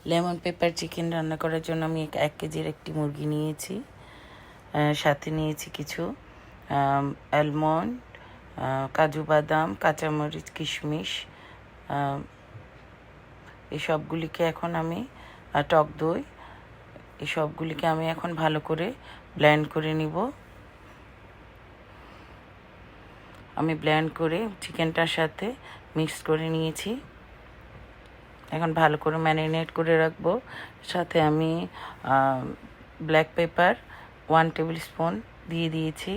Lemon pepper chicken রান্না করার জন্য আমি 1 কেজির একটি মুরগি নিয়েছি। সাথে নিয়েছি কিছু অ্যালমন্ড, কাজু বাদাম, কাঁচামরিচ, কিশমিশ। এই সবগুলিকে এখন আমি টক দই, এই সবগুলিকে আমি এখন ভালো করে ব্লেন্ড করে নিব। আমি ব্লেন্ড করে চিকেনটার সাথে মিক্স করে নিয়েছি। এখন ভালো করে ম্যারিনেট করে রাখবো। সাথে আমি ব্ল্যাক পেপার 1 টেবিল স্পুন দিয়ে দিয়েছি।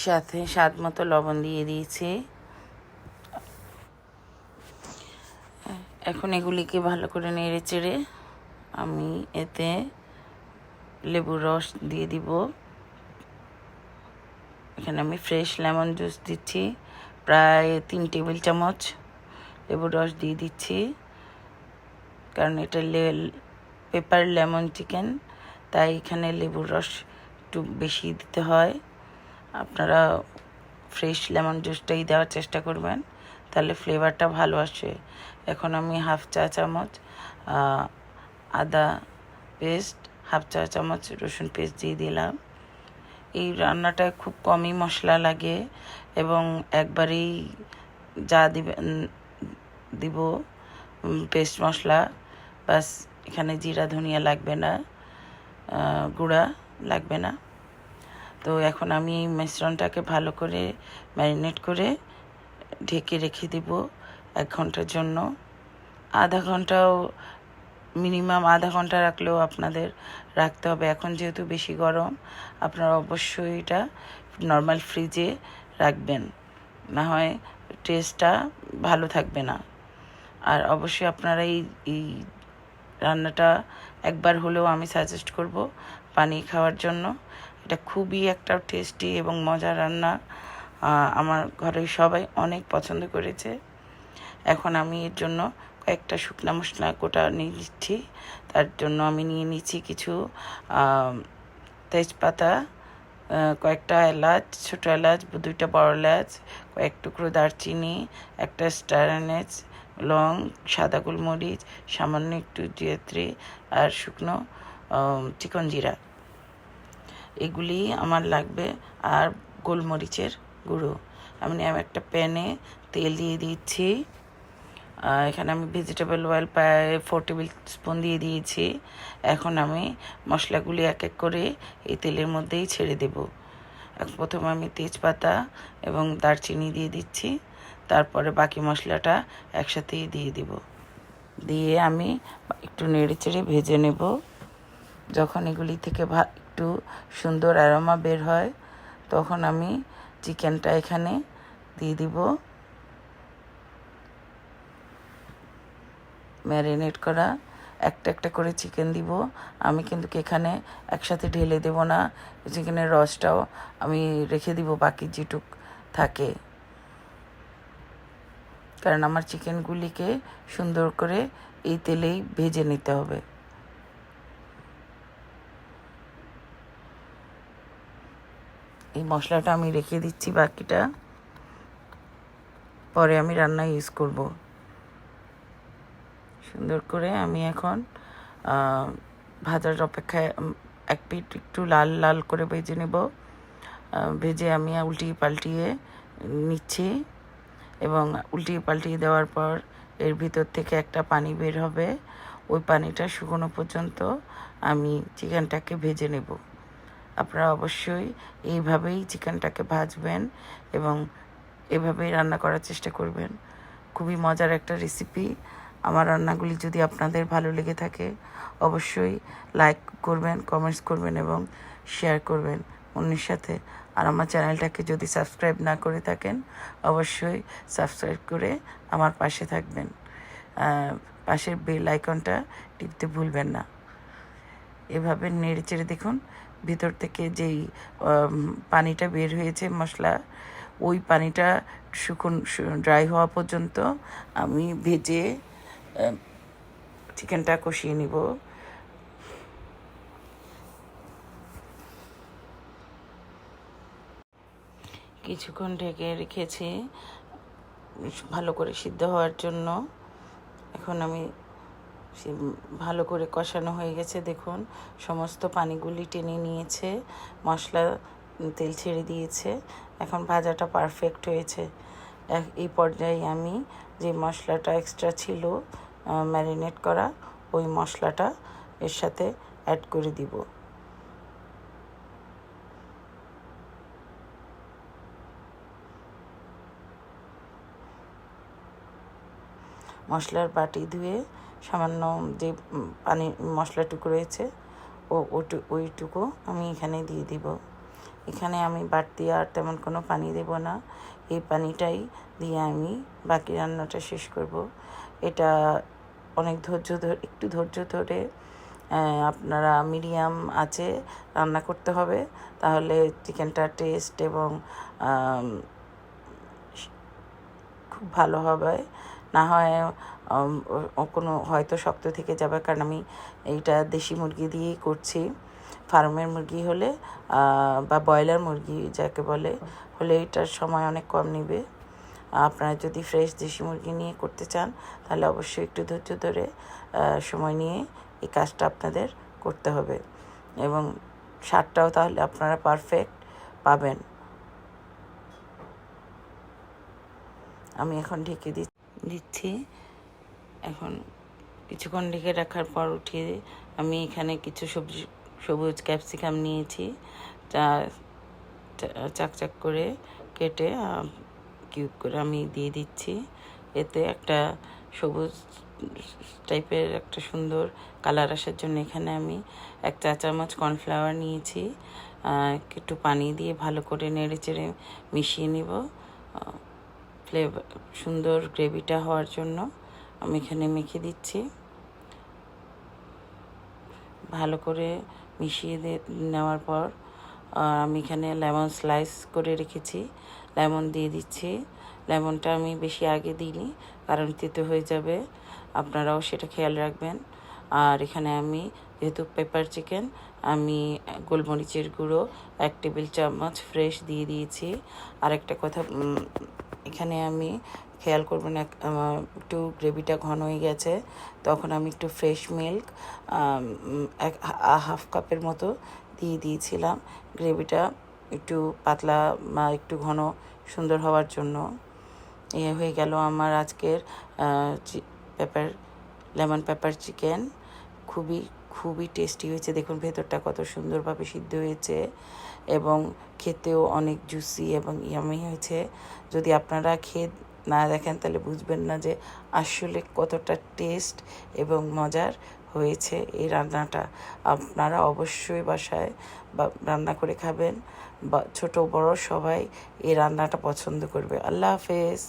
সাথে স্বাদ মতো লবণ দিয়ে দিয়েছি। এখন এগুলিকে ভালো করে নেড়ে চেড়ে আমি এতে লেবুর রস দিয়ে দিব। এখানে আমি ফ্রেশ লেমন জুস দিচ্ছি, প্রায় 3 টেবিল চামচ লেবুর রস দিয়ে দিচ্ছি। কারণ এটা পেপার লেমন চিকেন, তাই এখানে লেবুর রস একটু বেশি দিতে হয়। আপনারা ফ্রেশ লেমন জুসটাই দেওয়ার চেষ্টা করবেন, তাহলে ফ্লেভারটা ভালো আসে। এখন আমি 1/2 চা চামচ আদা পেস্ট, 1/2 চা চামচ রসুন পেস্ট দিয়ে দিলাম। এই রান্নাটায় খুব কমই মশলা লাগে এবং একবারেই যা দিব পেস্ট মশলা, বাস। এখানে জিরা ধনিয়া লাগবে না, গুঁড়া লাগবে না। তো এখন আমি এই মিশ্রণটাকে ভালো করে ম্যারিনেট করে ঢেকে রেখে দিব 1 ঘন্টার জন্য। আধা ঘন্টাও মিনিমাম আধা ঘন্টা রাখলেও আপনাদের রাখতে হবে। এখন যেহেতু বেশি গরম, আপনারা অবশ্যই এটা নর্মাল ফ্রিজে রাখবেন, না হয় টেস্টটা ভালো থাকবে না। আর অবশ্যই আপনারা এই রান্নাটা একবার হলেও আমি সাজেস্ট করব বানিয়ে খাওয়ার জন্য। এটা খুবই একটা টেস্টি এবং মজার রান্না। আমার ঘরের সবাই অনেক পছন্দ করেছে। এখন আমি এর জন্য কয়েকটা শুকনো মশলা গোটা নিয়ে নিচ্ছি। তার জন্য আমি নিয়ে নিচ্ছি কিছু তেজপাতা, কয়েকটা এলাচ, ছোটো এলাচ, 2টা বড় এলাচ, কয়েক টুকরো দারচিনি, একটা স্টার এলাচ, লং, সাদা গোলমরিচ, সামান্য একটু জয়িত্রী আর শুকনো চিকন জিরা, এগুলি আমার লাগবে। আর গোলমরিচের গুঁড়ো। আমি একটা প্যানে তেল দিয়ে দিচ্ছি। এখানে আমি ভেজিটেবল অয়েল প্রায় 4 টেবিল স্পুন দিয়ে দিয়েছি। এখন আমি মশলাগুলি এক এক করে এই তেলের মধ্যেই ছেড়ে দেব। প্রথমে আমি তেজপাতা এবং দারচিনি দিয়ে দিচ্ছি, তারপরে বাকি মশলাটা একসাথেই দিয়ে দিব। দিয়ে আমি একটু নেড়ে চেড়ে ভেজে নেব। যখন এগুলি থেকে একটু সুন্দর অ্যারোমা বের হয়, তখন আমি চিকেনটা এখানে দিয়ে দিব। ম্যারিনেট করা একটা একটা করে চিকেন দিব। আমি কিন্তু এখানে একসাথে ঢেলে দেব না, চিকেনের রসটাও আমি রেখে দিব বাকি যেটুক থাকে, কারণ আমার চিকেনগুলিকে সুন্দর করে এই তেলেই ভেজে নিতে হবে। এই মশলাটা আমি রেখে দিচ্ছি, বাকিটা পরে আমি রান্নায় ইউজ করব। সুন্দর করে আমি এখন ভাজার অপেক্ষায় এক পিঠ একটু লাল লাল করে ভেজে নেব। ভেজে আমি উল্টিয়ে পাল্টিয়ে নিচ্ছি এবং উল্টিয়ে পাল্টিয়ে দেওয়ার পর এর ভিতর থেকে একটা পানি বের হবে। ওই পানিটা শুকনো পর্যন্ত আমি চিকেনটাকে ভেজে নেব। আপনারা অবশ্যই এইভাবেই চিকেনটাকে ভাজবেন এবং এভাবেই রান্না করার চেষ্টা করবেন। খুবই মজার একটা রেসিপি। আমার রান্নাগুলি যদি আপনাদের ভালো লেগে থাকে, অবশ্যই লাইক করবেন, কমেন্টস করবেন এবং শেয়ার করবেন অন্যের সাথে। আর আমার চ্যানেলটাকে যদি সাবস্ক্রাইব না করে থাকেন, অবশ্যই সাবস্ক্রাইব করে আমার পাশে থাকবেন। পাশের বেল আইকনটা টিপতে ভুলবেন না। এভাবে নেড়ে চেড়ে দেখুন ভিতর থেকে যেই পানিটা বের হয়েছে মশলা, ওই পানিটা ড্রাই হওয়া পর্যন্ত আমি ভেজে চিকেনটা কষিয়ে নিব। কিছুক্ষণ ঢেকে রেখেছি ভালো করে সিদ্ধ হওয়ার জন্য। এখন আমি ভালো করে কষানো হয়ে গেছে, দেখুন সমস্ত পানিগুলি টেনে নিয়েছে, মশলা তেল ছেড়ে দিয়েছে, এখন ভাজাটা পারফেক্ট হয়েছে। এই পর্যায়ে আমি যে মশলাটা এক্সট্রা ছিল ম্যারিনেট করা, ওই মশলাটা এর সাথে অ্যাড করে দিব। মশলার বাটি ধুয়ে সামান্য যে পানি মশলাটুকু রয়েছে ওইটুকু আমি এখানে দিয়ে দিব। এখানে আমি বাড়তি আর তেমন কোনো পানি দেব না, এই পানিটাই দিয়ে আমি বাকি রান্নাটা শেষ করব। এটা অনেক একটু ধৈর্য ধরে আপনারা মিডিয়াম আঁচে রান্না করতে হবে, তাহলে চিকেনটার টেস্ট এবং খুব ভালো হবে। না হয় কোনো হয়তো শক্ত থেকে যাবে, কারণ আমি এইটা দেশি মুরগি দিয়েই করছি। ফার্মের মুরগি হলে বা ব্রয়লার মুরগি যাকে বলে হলে এটার সময় অনেক কম নেবে। আপনারা যদি ফ্রেশ দেশি মুরগি নিয়ে করতে চান তাহলে অবশ্যই একটু ধৈর্য ধরে সময় নিয়ে এই কাজটা আপনাদের করতে হবে, এবং স্বাদটাও তাহলে আপনারা পারফেক্ট পাবেন। আমি এখন ঢেকে দিচ্ছি। এখন কিছুক্ষণ ঢেকে রাখার পর উঠিয়ে আমি এখানে কিছু সবুজ ক্যাপসিকাম নিয়েছি, চাকচাক করে কেটে কিউব করে আমি দিয়ে দিচ্ছি। এতে একটা সবুজ টাইপের একটা সুন্দর কালার আসার জন্য এখানে আমি 1 চা চামচ কর্নফ্লাওয়ার নিয়েছি, একটু পানি দিয়ে ভালো করে নেড়ে চেড়ে মিশিয়ে নিব। সুন্দর গ্রেভিটা হওয়ার জন্য আমি এখানে মেখে দিচ্ছি। ভালো করে মিশিয়ে নেওয়ার পর আমি এখানে লেমন স্লাইস করে রেখেছি, লেমন দিয়ে দিচ্ছি। লেমনটা আমি বেশি আগে দিইনি, কারণ তেতো হয়ে যাবে, আপনারাও সেটা খেয়াল রাখবেন। আর এখানে আমি যেহেতু পেপার চিকেন, আমি গোলমরিচের গুঁড়ো 1 টেবিল চামচ ফ্রেশ দিয়ে দিয়েছি। আর একটা কথা এখানে আমি খেয়াল করবেন, একটু গ্রেভিটা ঘন হয়ে গেছে, তখন আমি একটু ফ্রেশ মিল্ক 1/2 কাপের মতো দিয়ে দিয়েছিলাম, গ্রেভিটা একটু পাতলা বা একটু ঘন সুন্দর হওয়ার জন্য। হয়ে গেল আমার আজকের লেমন পেপার চিকেন। খুবই টেস্টি হয়েছে, দেখুন ভেতরটা কত সুন্দরভাবে সিদ্ধ হয়েছে এবং খেতেও অনেক জুসি এবং ইয়ামি হয়েছে। যদি আপনারা খেয়ে না দেখেন তাহলে বুঝবেন না যে আসলে কতটা টেস্ট এবং মজার হয়েছে এই রান্নাটা। আপনারা অবশ্যই বাসায় রান্না করে খাবেন, বা ছোট বড় সবাই এই রান্নাটা পছন্দ করবে। আল্লাহ হাফেজ।